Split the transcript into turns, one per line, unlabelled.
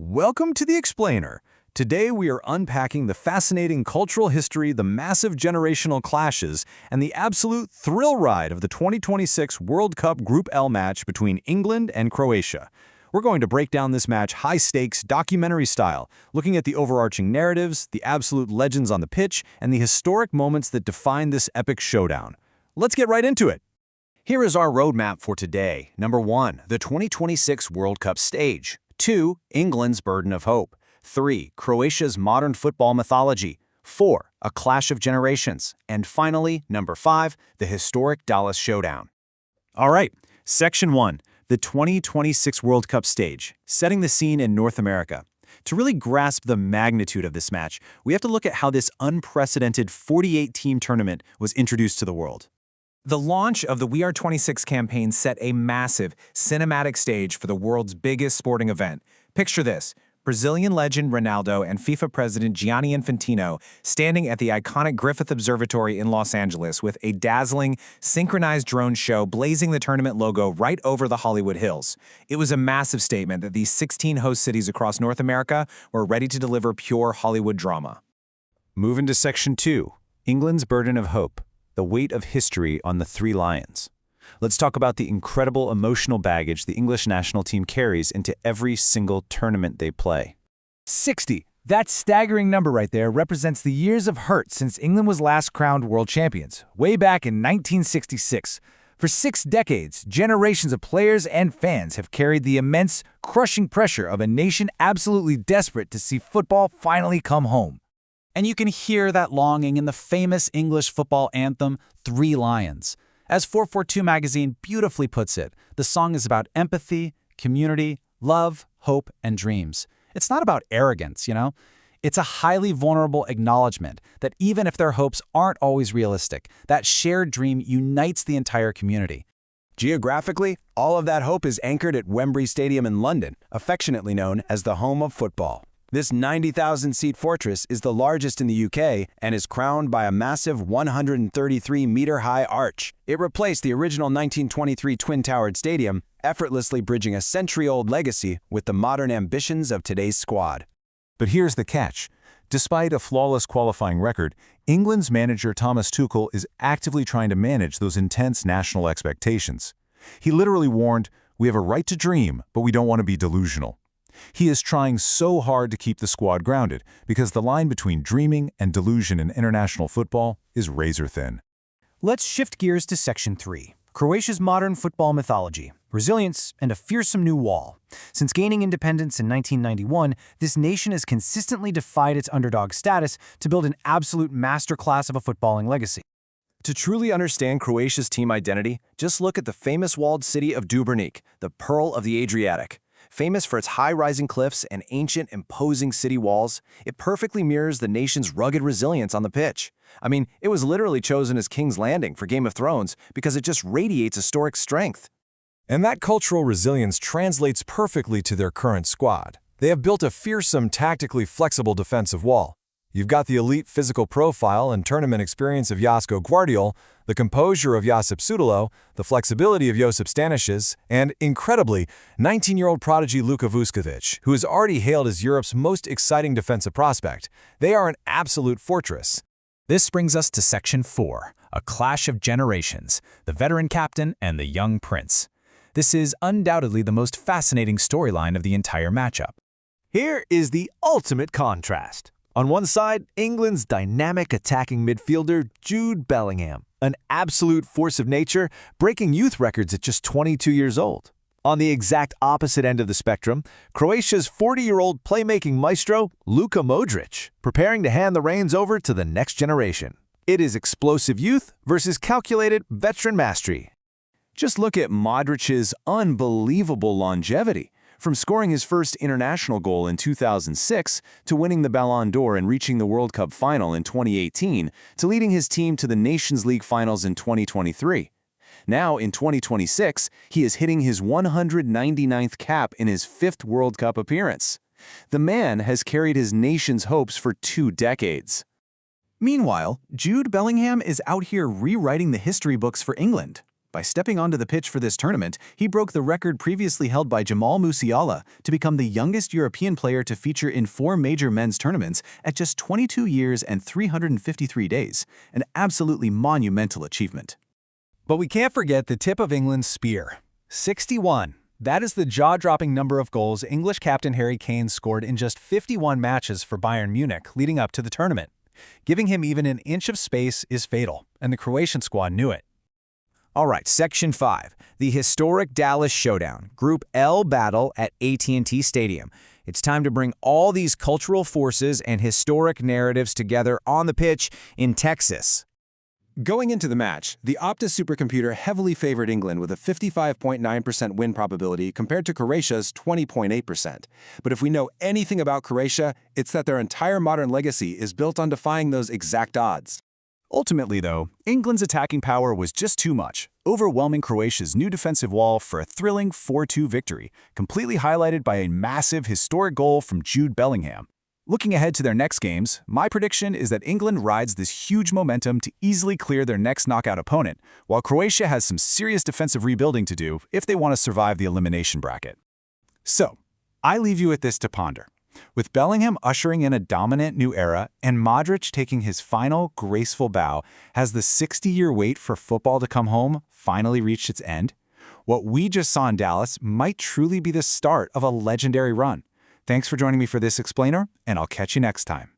Welcome to The Explainer. Today we are unpacking the fascinating cultural history, the massive generational clashes, and the absolute thrill ride of the 2026 World Cup Group L match between England and Croatia. We're going to break down this match high-stakes, documentary style, looking at the overarching narratives, the absolute legends on the pitch, and the historic moments that define this epic showdown. Let's get right into it.
Here is our roadmap for today. Number 1, the 2026 World Cup stage. 2, England's burden of hope. 3, Croatia's modern football mythology. 4, a clash of generations. And finally, number 5, the historic Dallas showdown.
All right, Section 1, the 2026 World Cup stage, setting the scene in North America. To really grasp the magnitude of this match, we have to look at how this unprecedented 48-team tournament was introduced to the world.
The launch of the We Are 26 campaign set a massive, cinematic stage for the world's biggest sporting event. Picture this: Brazilian legend Ronaldo and FIFA president Gianni Infantino standing at the iconic Griffith Observatory in Los Angeles with a dazzling, synchronized drone show blazing the tournament logo right over the Hollywood Hills. It was a massive statement that these 16 host cities across North America were ready to deliver pure Hollywood drama.
Moving to Section 2, England's burden of hope. The weight of history on the Three Lions. Let's talk about the incredible emotional baggage the English national team carries into every single tournament they play.
60. That staggering number right there represents the years of hurt since England was last crowned world champions, way back in 1966. For 6 decades, generations of players and fans have carried the immense, crushing pressure of a nation absolutely desperate to see football finally come home.
And you can hear that longing in the famous English football anthem, Three Lions. As 442 magazine beautifully puts it, the song is about empathy, community, love, hope, and dreams. It's not about arrogance, It's a highly vulnerable acknowledgement that even if their hopes aren't always realistic, that shared dream unites the entire community.
Geographically, all of that hope is anchored at Wembley Stadium in London, affectionately known as the home of football. This 90,000-seat fortress is the largest in the UK and is crowned by a massive 133-meter-high arch. It replaced the original 1923 twin-towered stadium, effortlessly bridging a century-old legacy with the modern ambitions of today's squad.
But here's the catch. Despite a flawless qualifying record, England's manager Thomas Tuchel is actively trying to manage those intense national expectations. He literally warned, "We have a right to dream, but we don't want to be delusional." He is trying so hard to keep the squad grounded because the line between dreaming and delusion in international football is razor thin.
Let's shift gears to Section 3, Croatia's modern football mythology, resilience, and a fearsome new wall. Since gaining independence in 1991, this nation has consistently defied its underdog status to build an absolute masterclass of a footballing legacy.
To truly understand Croatia's team identity, just look at the famous walled city of Dubrovnik, the Pearl of the Adriatic. Famous for its high-rising cliffs and ancient, imposing city walls, it perfectly mirrors the nation's rugged resilience on the pitch. I mean, it was literally chosen as King's Landing for Game of Thrones because it just radiates historic strength.
And that cultural resilience translates perfectly to their current squad. They have built a fearsome, tactically flexible defensive wall. You've got the elite physical profile and tournament experience of Joško Gvardiol, the composure of Josip Sudilo, the flexibility of Josip Stanisic, and, incredibly, 19-year-old prodigy Luka Vuskovic, who is already hailed as Europe's most exciting defensive prospect. They are an absolute fortress.
This brings us to Section 4, a clash of generations, the veteran captain and the young prince. This is undoubtedly the most fascinating storyline of the entire matchup.
Here is the ultimate contrast. On one side, England's dynamic attacking midfielder Jude Bellingham, an absolute force of nature, breaking youth records at just 22 years old. On the exact opposite end of the spectrum, Croatia's 40-year-old playmaking maestro Luka Modric, preparing to hand the reins over to the next generation. It is explosive youth versus calculated veteran mastery.
Just look at Modric's unbelievable longevity. From scoring his first international goal in 2006 to winning the Ballon d'Or and reaching the World Cup final in 2018 to leading his team to the Nations League finals in 2023. Now, in 2026, he is hitting his 199th cap in his 5th World Cup appearance. The man has carried his nation's hopes for 2 decades.
Meanwhile, Jude Bellingham is out here rewriting the history books for England. By stepping onto the pitch for this tournament, he broke the record previously held by Jamal Musiala to become the youngest European player to feature in 4 major men's tournaments at just 22 years and 353 days, an absolutely monumental achievement.
But we can't forget the tip of England's spear. 61. That is the jaw-dropping number of goals English captain Harry Kane scored in just 51 matches for Bayern Munich leading up to the tournament. Giving him even an inch of space is fatal, and the Croatian squad knew it.
All right, Section 5, the historic Dallas Showdown, Group L battle at AT&T Stadium. It's time to bring all these cultural forces and historic narratives together on the pitch in Texas.
Going into the match, the Optus supercomputer heavily favored England with a 55.9% win probability compared to Croatia's 20.8%. But if we know anything about Croatia, it's that their entire modern legacy is built on defying those exact odds.
Ultimately, though, England's attacking power was just too much, overwhelming Croatia's new defensive wall for a thrilling 4-2 victory, completely highlighted by a massive historic goal from Jude Bellingham. Looking ahead to their next games, my prediction is that England rides this huge momentum to easily clear their next knockout opponent, while Croatia has some serious defensive rebuilding to do if they want to survive the elimination bracket. So, I leave you with this to ponder. With Bellingham ushering in a dominant new era and Modric taking his final graceful bow, has the 60-year wait for football to come home finally reached its end? What we just saw in Dallas might truly be the start of a legendary run. Thanks for joining me for this explainer, and I'll catch you next time.